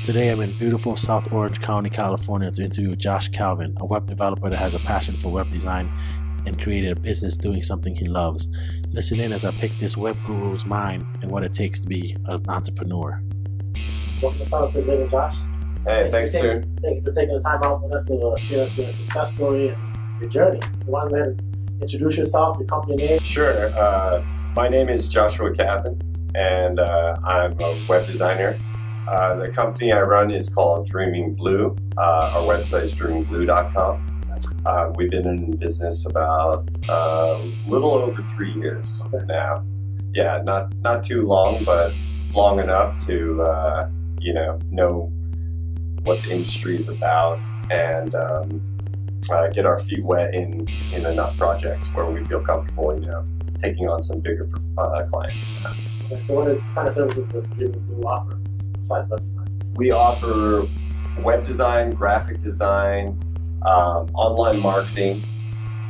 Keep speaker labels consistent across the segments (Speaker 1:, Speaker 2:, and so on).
Speaker 1: Today I'm in beautiful South Orange County, California to interview Josh Cavin, a web developer that has a passion for web design and created a business doing something he loves. Listen in as I pick this web guru's mind and what it takes to be an entrepreneur. Welcome to 7Figlivin, Josh.
Speaker 2: Hey, thanks, Toon.
Speaker 1: Thank you for taking the time out with us to share us your success story and your journey. So why don't you introduce yourself, your company name?
Speaker 2: Sure. My name is Joshua Cavin, and I'm a web designer. The company I run is called Dreaming Blue. Our website is dreamingblue.com. We've been in business about a little over 3 years now. Yeah, not too long, but long enough to know what the industry is about and get our feet wet in enough projects where we feel comfortable, taking on some bigger clients.
Speaker 1: Okay, so what kind of services does Dreaming Blue offer? Besides web design?
Speaker 2: We offer web design, graphic design, online marketing,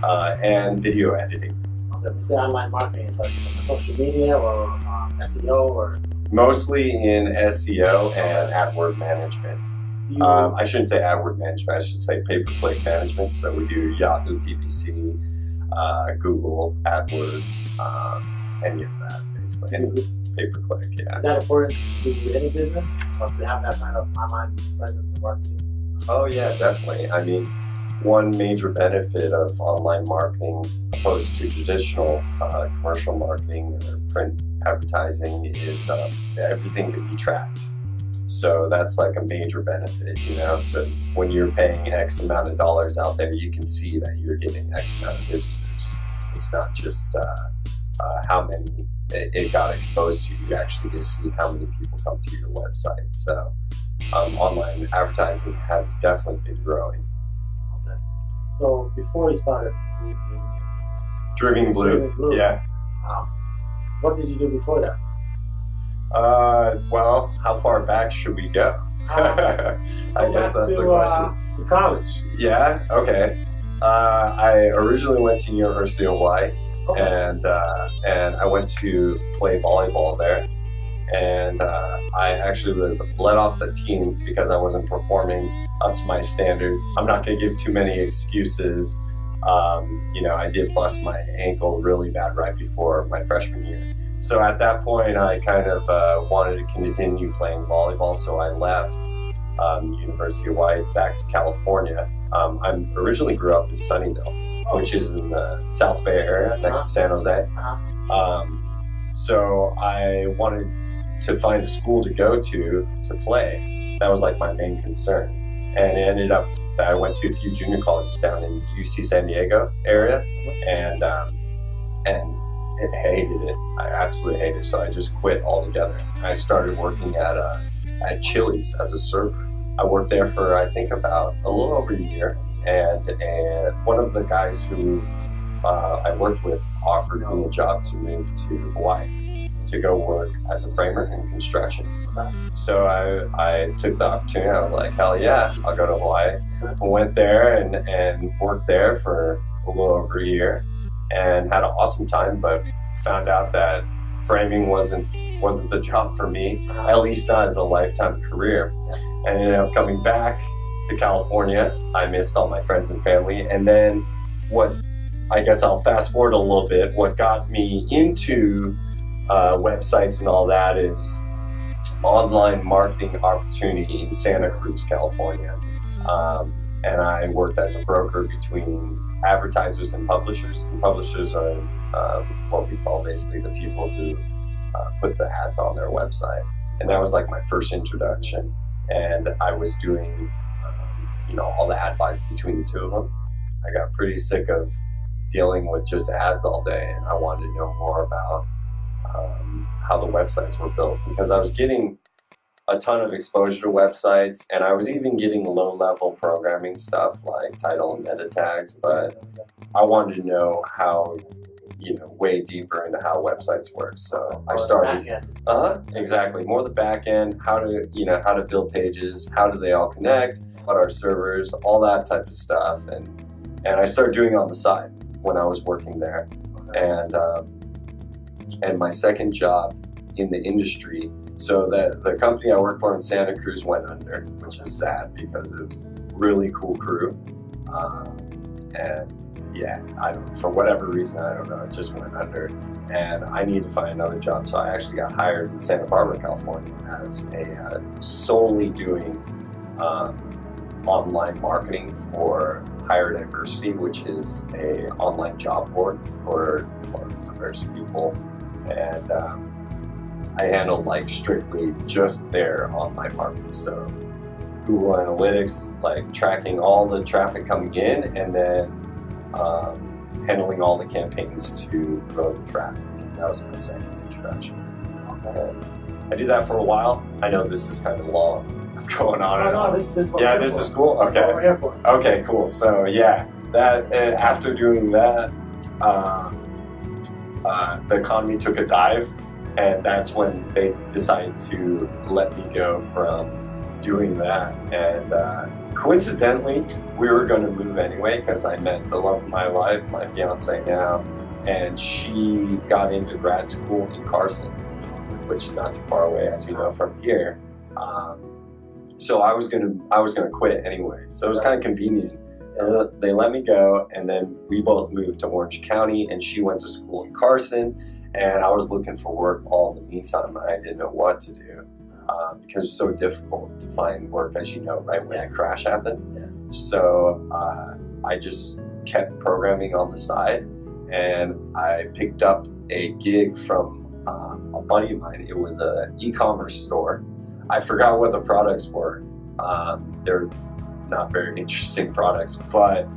Speaker 2: and video editing.
Speaker 1: Okay, when you say online marketing, like social media or SEO or?
Speaker 2: Mostly in SEO and AdWord management. I shouldn't say AdWord management, I should say pay-per-click management. So we do Yahoo, PPC, Google, AdWords, any of that basically. Any pay-per-click, yeah.
Speaker 1: Is that important to any business, to have that kind of online presence and marketing?
Speaker 2: Oh yeah, definitely. I mean, one major benefit of online marketing opposed to traditional commercial marketing or print advertising is everything can be tracked. So that's like a major benefit, So when you're paying X amount of dollars out there, you can see that you're getting X amount of visitors. It's not just how many it got exposed to. You actually get to see how many people come to your website. So online advertising has definitely been growing.
Speaker 1: Okay. So before you started
Speaker 2: Dreaming Blue, yeah.
Speaker 1: What did you do before that?
Speaker 2: Well, how far back should we go?
Speaker 1: I guess that's the question. To college.
Speaker 2: Yeah, okay. I originally went to University of Hawaii, okay. and I went to play volleyball there. And I actually was let off the team because I wasn't performing up to my standard. I'm not going to give too many excuses. I did bust my ankle really bad right before my freshman year. So at that point, I kind of wanted to continue playing volleyball, so I left University of Hawaii back to California. I originally grew up in Sunnyvale, which is in the South Bay area, next to San Jose. So I wanted to find a school to go to play. That was like my main concern. And it ended up that I went to a few junior colleges down in UC San Diego area, and I hated it. I absolutely hated it. So I just quit altogether. I started working at Chili's as a server. I worked there for I think about a little over a year, and one of the guys who I worked with offered me a job to move to Hawaii to go work as a framer in construction. So I took the opportunity. I was like, hell yeah, I'll go to Hawaii. I went there and worked there for a little over a year and had an awesome time, but found out that framing wasn't the job for me, at least not as a lifetime career. And ended up coming back to California. I missed all my friends and family. And then I guess I'll fast forward a little bit. What got me into websites and all that is online marketing opportunity in Santa Cruz, California. And I worked as a broker between advertisers and publishers. And publishers are what we call basically the people who put the ads on their website. And that was like my first introduction. And I was doing, all the ad buys between the two of them. I got pretty sick of dealing with just ads all day, and I wanted to know more about how the websites were built, because I was getting a ton of exposure to websites, and I was even getting low-level programming stuff like title and meta tags, but I wanted to know how, way deeper into how websites work. So I started, exactly, more the back end, how to build pages, how do they all connect, what are servers, all that type of stuff, and I started doing it on the side when I was working there, and my second job in the industry So the company I worked for in Santa Cruz went under, which is sad because it was a really cool crew. And yeah, for whatever reason, I don't know, it just went under. And I needed to find another job. So I actually got hired in Santa Barbara, California as a solely doing online marketing for Higher Diversity, which is a online job board for diverse people. And I handled like strictly just their online marketing. So Google Analytics, like tracking all the traffic coming in, and then handling all the campaigns to grow the traffic. That was my second introduction. Okay. I did that for a while. I know this is kind of long. I'm going on and on.
Speaker 3: This is
Speaker 2: cool.
Speaker 3: That's what we're here for.
Speaker 2: Okay, cool. So yeah, that after doing that, the economy took a dive, and that's when they decided to let me go from doing that. And coincidentally, we were going to move anyway because I met the love of my life, my fiance now, and she got into grad school in Carson, which is not too far away, as you know, from here. So I was gonna quit anyway. So it was kind of convenient. They let me go, and then we both moved to Orange County, and she went to school in Carson, and I was looking for work all in the meantime. I didn't know what to do because it's so difficult to find work, as you know, right when a crash happened.
Speaker 3: Yeah.
Speaker 2: So I just kept programming on the side, and I picked up a gig from a buddy of mine. It was an e-commerce store. I forgot what the products were. They're not very interesting products, but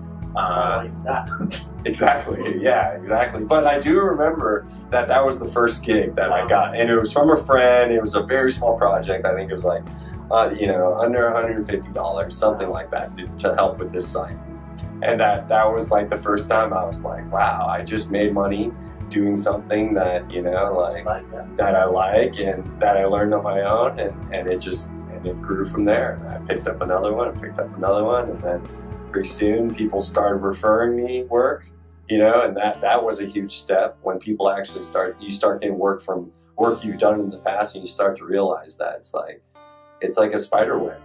Speaker 2: exactly, yeah, exactly. But I do remember that was the first gig that I got, and it was from a friend. It was a very small project. I think it was like, under $150, something like that, to help with this site. And that was like the first time I was like, wow, I just made money doing something that, that I like and that I learned on my own, and it grew from there. And I picked up another one, and then pretty soon people started referring me work, and that was a huge step when people actually start getting work from work you've done in the past, and you start to realize that it's like a spider web,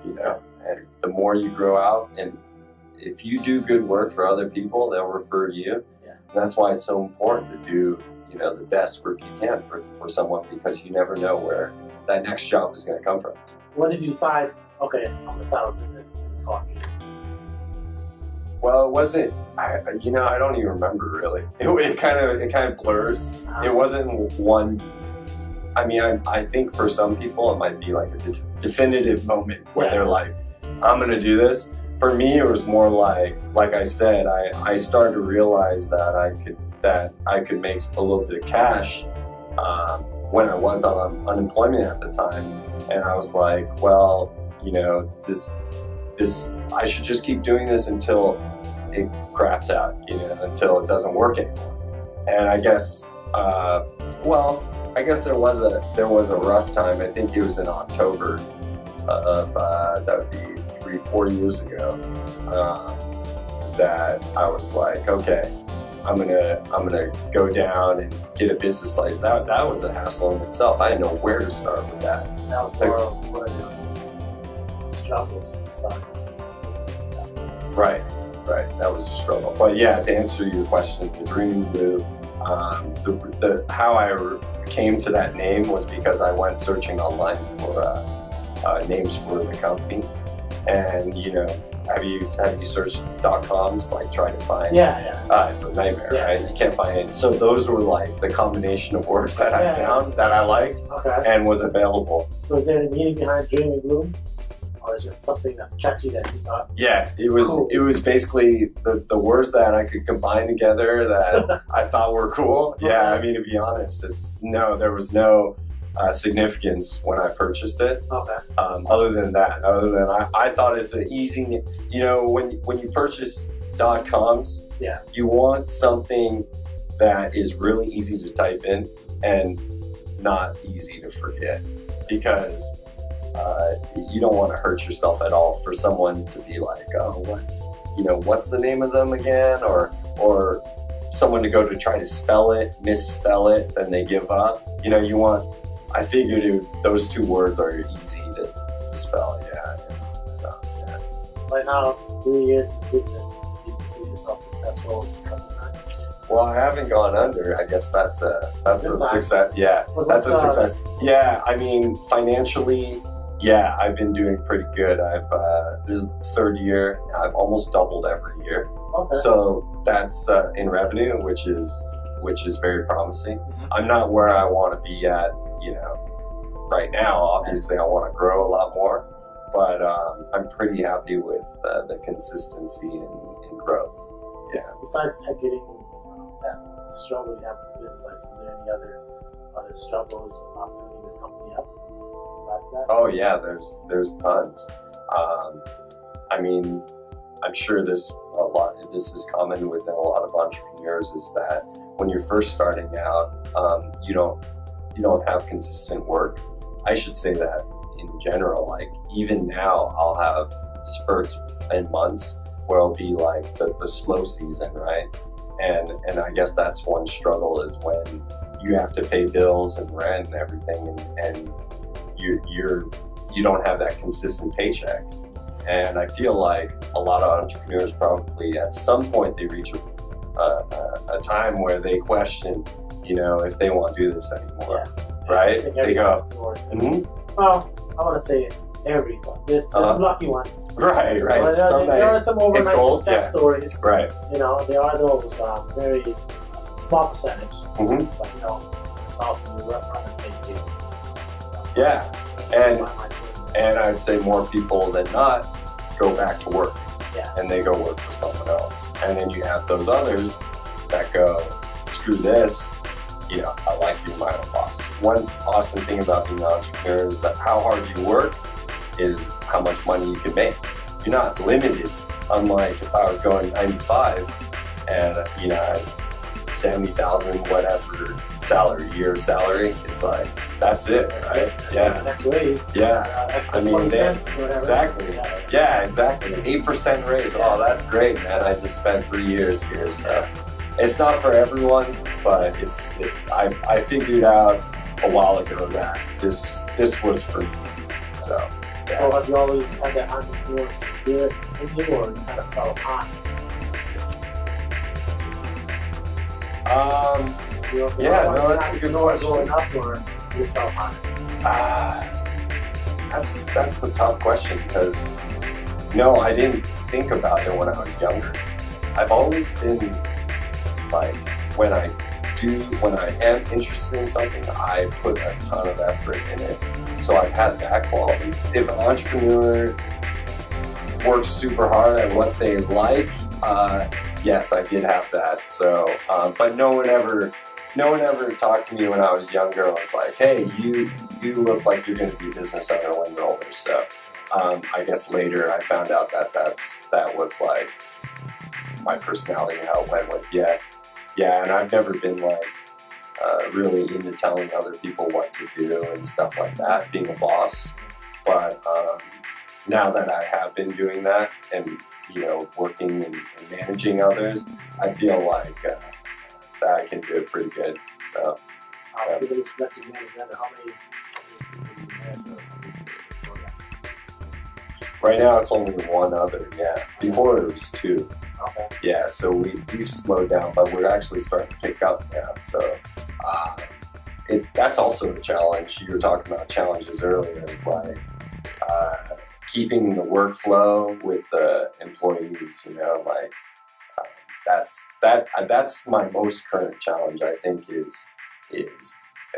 Speaker 2: and the more you grow out, and if you do good work for other people, they'll refer to you. And that's why it's so important to do, the best work you can for someone, because you never know where that next job is going to come from.
Speaker 3: When did you decide, okay, I'm going to start a business in this country?
Speaker 2: Well, it wasn't, I don't even remember really. It kind of blurs. It wasn't one, I think for some people it might be like a definitive moment where they're like, I'm going to do this. For me, it was more like I said, I started to realize that I could make a little bit of cash when I was on unemployment at the time, and I was like, well, this I should just keep doing this until it craps out, until it doesn't work anymore. And I guess, there was a rough time. I think it was in October of that would be 3-4 years ago, that I was like, okay, I'm gonna go down and get a business like that. That was a hassle in itself. I didn't know where to start with that.
Speaker 3: That was more of what struggles to start this business.
Speaker 2: Right. That was a struggle. But yeah, to answer your question, the dream move, how I came to that name was because I went searching online for names for the company. And have you searched .coms, like trying to find? It's a nightmare, right? You can't find it. So those were like the combination of words that I found that I liked and was available.
Speaker 3: So is there any meaning behind Dream and Gloom, or is it just something that's catchy that you thought?
Speaker 2: Yeah, it was. Cool. It was basically the words that I could combine together that I thought were cool. Yeah, to be honest, there was no significance when I purchased it. Other than I thought it's an easy, when you purchase .coms, you want something that is really easy to type in and not easy to forget, because you don't want to hurt yourself at all for someone to be like, oh, what's the name of them again, or someone to go to try to spell it, misspell it, then they give up. You want I figured those two words are easy to spell. Yeah. So, yeah.
Speaker 3: Right now, 3 years in business, you consider yourself successful.
Speaker 2: Well, I haven't gone under. I guess that's a success. Yeah,
Speaker 3: What's
Speaker 2: that's a success. Yeah, I mean, financially, yeah, I've been doing pretty good. This is the third year. I've almost doubled every year.
Speaker 3: Okay.
Speaker 2: So that's in revenue, which is very promising. I'm not where I want to be at, right now. Obviously, I want to grow a lot more, but I'm pretty happy with the consistency and growth. Yeah.
Speaker 3: Besides getting that struggle you have with the business license, were there any other struggles building this company up besides that?
Speaker 2: Oh yeah, there's tons. I mean, I'm sure this is common within a lot of entrepreneurs, is that when you're first starting out, you don't have consistent work. I should say that in general, like even now I'll have spurts in months where it'll be like the slow season, right? And I guess that's one struggle, is when you have to pay bills and rent and everything, and you don't have that consistent paycheck. And I feel like a lot of entrepreneurs probably at some point they reach a time where they question, if they want to do this anymore, right? They go,
Speaker 3: well, I want to say everyone. There's some lucky ones.
Speaker 2: Right.
Speaker 3: There are some overnight success stories.
Speaker 2: Right.
Speaker 3: There are those very small percentage.
Speaker 2: Mm-hmm.
Speaker 3: But myself, we're on the same team.
Speaker 2: Yeah, and I'd say more people than not go back to work.
Speaker 3: Yeah.
Speaker 2: And they go work for someone else. And then you have those others that go, screw this, I like being my own boss. One awesome thing about being an entrepreneur is that how hard you work is how much money you can make. You're not limited. Unlike if I was going 9 to 5 and I had 70,000 whatever year salary, it's like that's it, right? Yeah.
Speaker 3: Next raise.
Speaker 2: Yeah.
Speaker 3: Extra
Speaker 2: I mean,
Speaker 3: 20 cents, whatever.
Speaker 2: exactly. Yeah, exactly. 8% raise. Oh, that's great, man. I just spent 3 years here, so it's not for everyone, but I figured out a while ago that this was for me. So. Yeah.
Speaker 3: So have you always had that entrepreneur spirit in you, or you kind of fell upon this?
Speaker 2: That's a good question.
Speaker 3: Growing up, or you just fell upon it?
Speaker 2: That's a tough question, because no, I didn't think about it when I was younger. I've always been like, when I am interested in something, I put a ton of effort in it. So I've had that quality. If an entrepreneur works super hard at what they like, yes, I did have that. So, but no one ever talked to me when I was younger and was like, hey, you look like you're going to be a business owner when you're older. So I guess later I found out that was like my personality and how it went with. Yeah, and I've never been like really into telling other people what to do and stuff like that, being a boss. But now that I have been doing that and working and managing others, I feel like that I can do it pretty good. So
Speaker 3: people just let you manage that. How many people do you manage?
Speaker 2: Right now it's only one other. Yeah, before it was 2.
Speaker 3: Okay.
Speaker 2: Yeah, so we've slowed down, but we're actually starting to pick up now. So that's also a challenge. You were talking about challenges earlier. It's like keeping the workflow with the employees. That's my most current challenge. I think is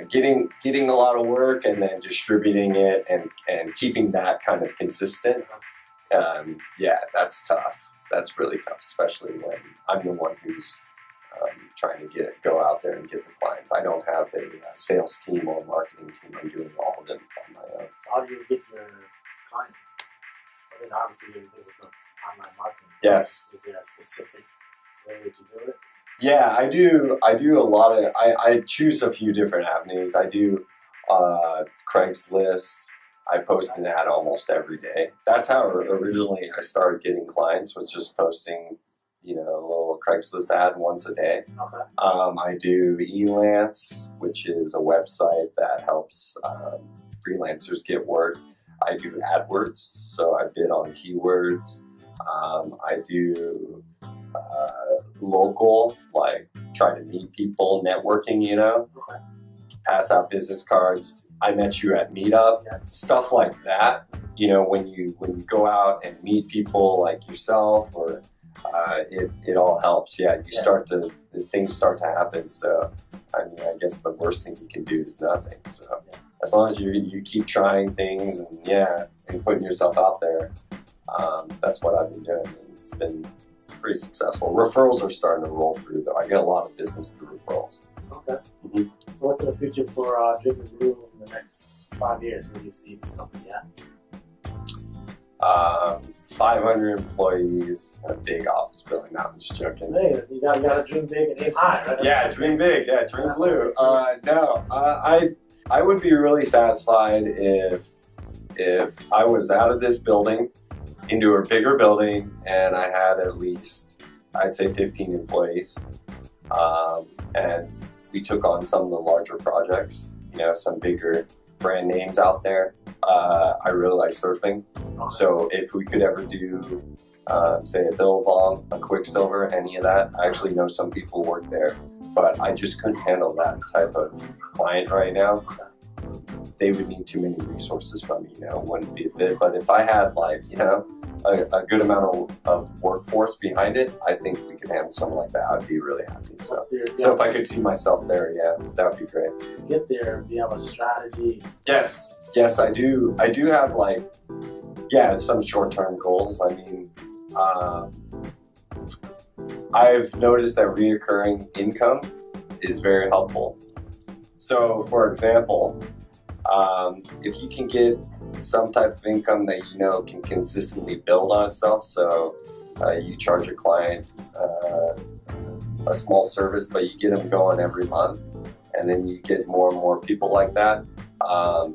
Speaker 2: getting a lot of work and then distributing it and keeping that kind of consistent. That's tough. That's really tough, especially when I'm the one who's trying to go out there and get the clients. I don't have a sales team or marketing team. I'm doing all of them on my own.
Speaker 3: So how do you get your clients? I mean, obviously you're in the business of online marketing.
Speaker 2: Yes.
Speaker 3: Is there a specific way that you do it?
Speaker 2: Yeah, I do a lot of, I choose a few different avenues. I do Craigslist. I post an ad almost every day. That's how originally I started getting clients, was just posting, a little Craigslist ad once a day.
Speaker 3: Okay.
Speaker 2: I do Elance, which is a website that helps freelancers get work. I do AdWords, so I bid on keywords. I do local, like try to meet people, networking,
Speaker 3: Okay.
Speaker 2: pass out business cards. I met you at Meetup, stuff like that. When you go out and meet people like yourself, or it all helps. Things start to happen. So I guess the worst thing you can do is nothing. So as long as you keep trying things and putting yourself out there, that's what I've been doing. And it's been pretty successful. Referrals are starting to roll through, though. I get a lot of business through referrals.
Speaker 3: Okay. Mm-hmm. So what's in the future for Drink and Brew in the next 5 years? Where do you see this company at?
Speaker 2: 500 employees and a big office building. No, I'm just joking.
Speaker 3: Hey, you gotta dream big and aim high, right?
Speaker 2: Yeah, dream big. Yeah, dream blue. I would be really satisfied if I was out of this building into a bigger building and I had at least, I'd say 15 employees. And we took on some of the larger projects, some bigger brand names out there. I really like surfing. Okay. So if we could ever do, say, a Billabong, a Quicksilver, any of that, I actually know some people work there, but I just couldn't handle that type of client right now. They would need too many resources from me, wouldn't be a fit. But if I had a good amount of workforce behind it, I think we could handle something like that. I'd be really happy. So if I could see myself there, that would be great.
Speaker 3: To get there, do you have a strategy?
Speaker 2: Yes, I do. I do have some short-term goals. I've noticed that reoccurring income is very helpful. So, for example, if you can get some type of income that can consistently build on itself, so you charge a client a small service, but you get them going every month, and then you get more and more people like that,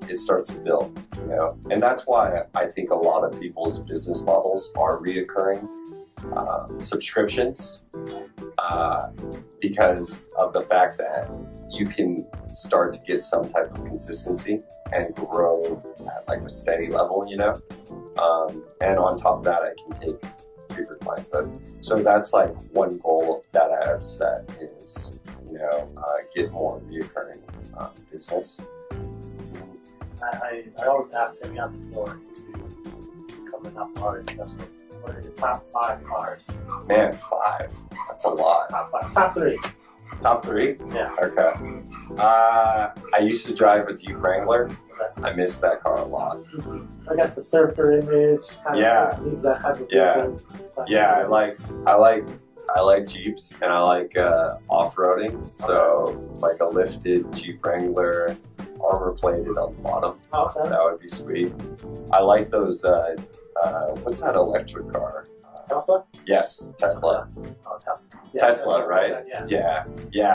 Speaker 2: it starts to build, and that's why I think a lot of people's business models are reoccurring subscriptions, because of the fact that you can start to get some type of consistency and grow at a steady level, and on top of that, I can take bigger clients. So that's one goal that I have set is, get more reoccurring business.
Speaker 3: I always ask every entrepreneur to become an artist. What are the top 5 cars?
Speaker 2: Man, 5. That's a lot.
Speaker 3: Top 5. Top 3.
Speaker 2: Top 3?
Speaker 3: Yeah.
Speaker 2: Okay. I used to drive a Jeep Wrangler.
Speaker 3: Okay.
Speaker 2: I miss that car a lot.
Speaker 3: I guess the surfer image needs that type of vehicle.
Speaker 2: Yeah, I like Jeeps, and I like off-roading. So a lifted Jeep Wrangler, armor plated on the bottom.
Speaker 3: Oh, okay.
Speaker 2: That would be sweet. I like those. What's that electric car?
Speaker 3: Tesla?
Speaker 2: Yes, Tesla.
Speaker 3: Oh, Tesla. Yeah,
Speaker 2: Tesla, right? Yeah,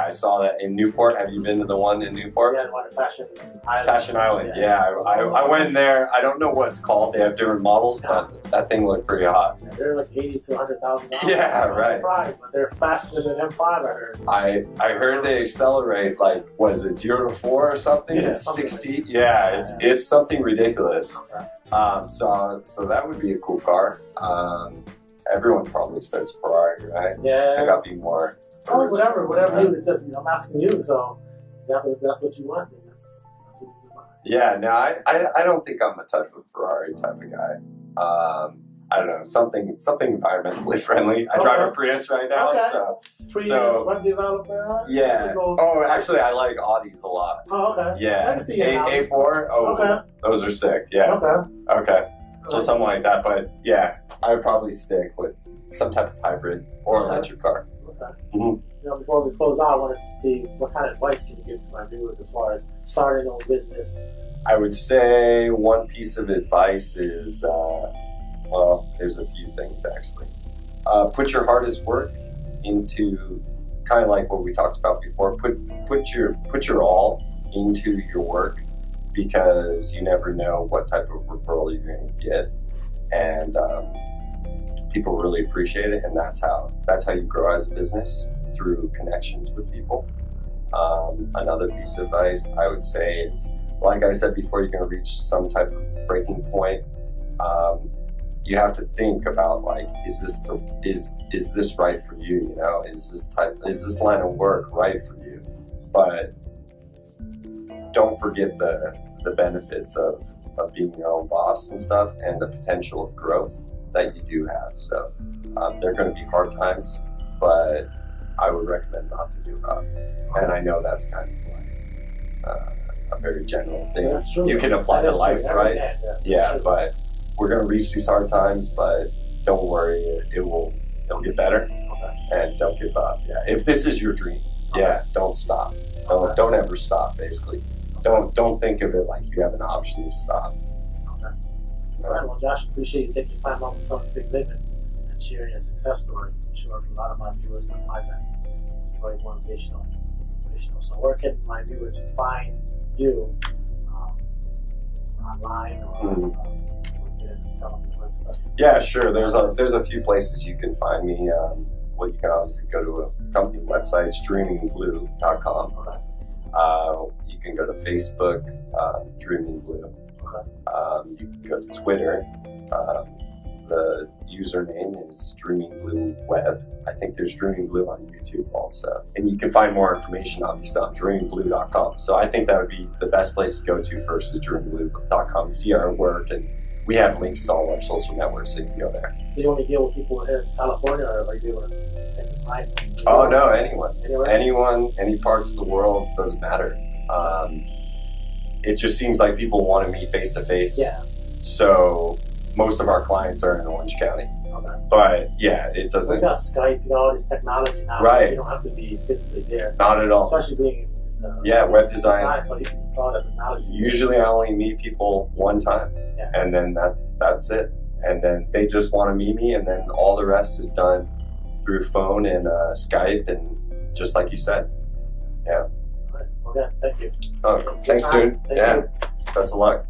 Speaker 2: I saw that in Newport. Have you been to the one in Newport?
Speaker 3: Yeah, the one in Fashion Island.
Speaker 2: Fashion Island, I went in there. I don't know what it's called. They have different models, but that thing looked pretty hot.
Speaker 3: Yeah, they're like $80,000 to $100,000.
Speaker 2: Yeah, right.
Speaker 3: Surprised, but they're faster than M5, I heard.
Speaker 2: I heard they accelerate was it 0 to 4 or something?
Speaker 3: Yeah,
Speaker 2: it's 60.
Speaker 3: Like
Speaker 2: it's something ridiculous.
Speaker 3: Okay.
Speaker 2: So that would be a cool car. Everyone probably says Ferrari, right?
Speaker 3: Yeah.
Speaker 2: I gotta be more.
Speaker 3: Oh, whatever I'm asking you, so if that's what you want, then that's what you want.
Speaker 2: Yeah, no, I don't think I'm the type of Ferrari type of guy. I don't know, something environmentally friendly. I drive a Prius right now, so.
Speaker 3: Prius,
Speaker 2: so,
Speaker 3: web developer.
Speaker 2: Yeah. Oh, actually, I like Audis a lot.
Speaker 3: Oh, okay.
Speaker 2: Yeah.
Speaker 3: I can see it.
Speaker 2: A4. Oh, okay. Those are sick. Yeah. Okay. So something like that, but yeah, I would probably stick with some type of hybrid or electric car.
Speaker 3: Okay.
Speaker 2: Mm-hmm.
Speaker 3: Before we close out, I wanted to see what kind of advice can you give to my viewers as far as starting a business.
Speaker 2: I would say one piece of advice is, there's a few things actually. Put your hardest work into, kind of like what we talked about before. Put your all into your work, because you never know what type of referral you're going to get, and people really appreciate it, and that's how you grow as a business, through connections with people. Another piece of advice I would say is, like I said before, you're going to reach some type of breaking point. You have to think about, like, is this right for you? You know, is this line of work right for you? But don't forget the benefits of being your own boss and stuff, and the potential of growth that you do have. So there are going to be hard times, but I would recommend not to give up. And I know that's kind of like a very general thing.
Speaker 3: That's true.
Speaker 2: You can apply to life,
Speaker 3: true.
Speaker 2: right?
Speaker 3: Yeah,
Speaker 2: But we're going to reach these hard times, but don't worry, it'll get better.
Speaker 3: Okay.
Speaker 2: And don't give up. Yeah, if this is your dream, don't stop. Don't ever stop. Basically, don't think of it like you have an option to stop.
Speaker 3: Okay. All right. Well, Josh, appreciate you taking time out with 7Figlivin and sharing your success story. I'm sure a lot of my viewers will find that story motivational and inspirational. So, where can my viewers find you online or? Tell them your website.
Speaker 2: Yeah, sure. There's a few places you can find me. Well, you can obviously go to a company website, streamingblue.com.
Speaker 3: Okay.
Speaker 2: You can go to Facebook, Dreaming Blue.
Speaker 3: Okay.
Speaker 2: You can go to Twitter. The username is Dreaming Blue Web. I think there's Dreaming Blue on YouTube also. And you can find more information obviously on dreamingblue.com. So I think that would be the best place to go to first, is dreamingblue.com, see our work, and we have links to all our social networks, so you can go there.
Speaker 3: So you only deal with people here in California, or are you able to take the time?
Speaker 2: Oh no, anyone.
Speaker 3: Anywhere?
Speaker 2: Anyone, any parts of the world, doesn't matter. It just seems like people want to meet face to face.
Speaker 3: Yeah.
Speaker 2: So most of our clients are in Orange County.
Speaker 3: Okay.
Speaker 2: But yeah, it
Speaker 3: We
Speaker 2: doesn't.
Speaker 3: got Skype, all this technology now.
Speaker 2: Right.
Speaker 3: You don't have to be physically there.
Speaker 2: Not at all.
Speaker 3: Especially being
Speaker 2: Web design.
Speaker 3: So you can draw that technology.
Speaker 2: Usually I only meet people one time,
Speaker 3: Yeah.
Speaker 2: and then that's it. And then they just want to meet me, and then all the rest is done through phone and Skype, and just like you said. Yeah.
Speaker 3: All right. Well, yeah, thank you.
Speaker 2: Oh, thanks, Toon.
Speaker 3: Thank
Speaker 2: Yeah.
Speaker 3: you.
Speaker 2: Best of luck.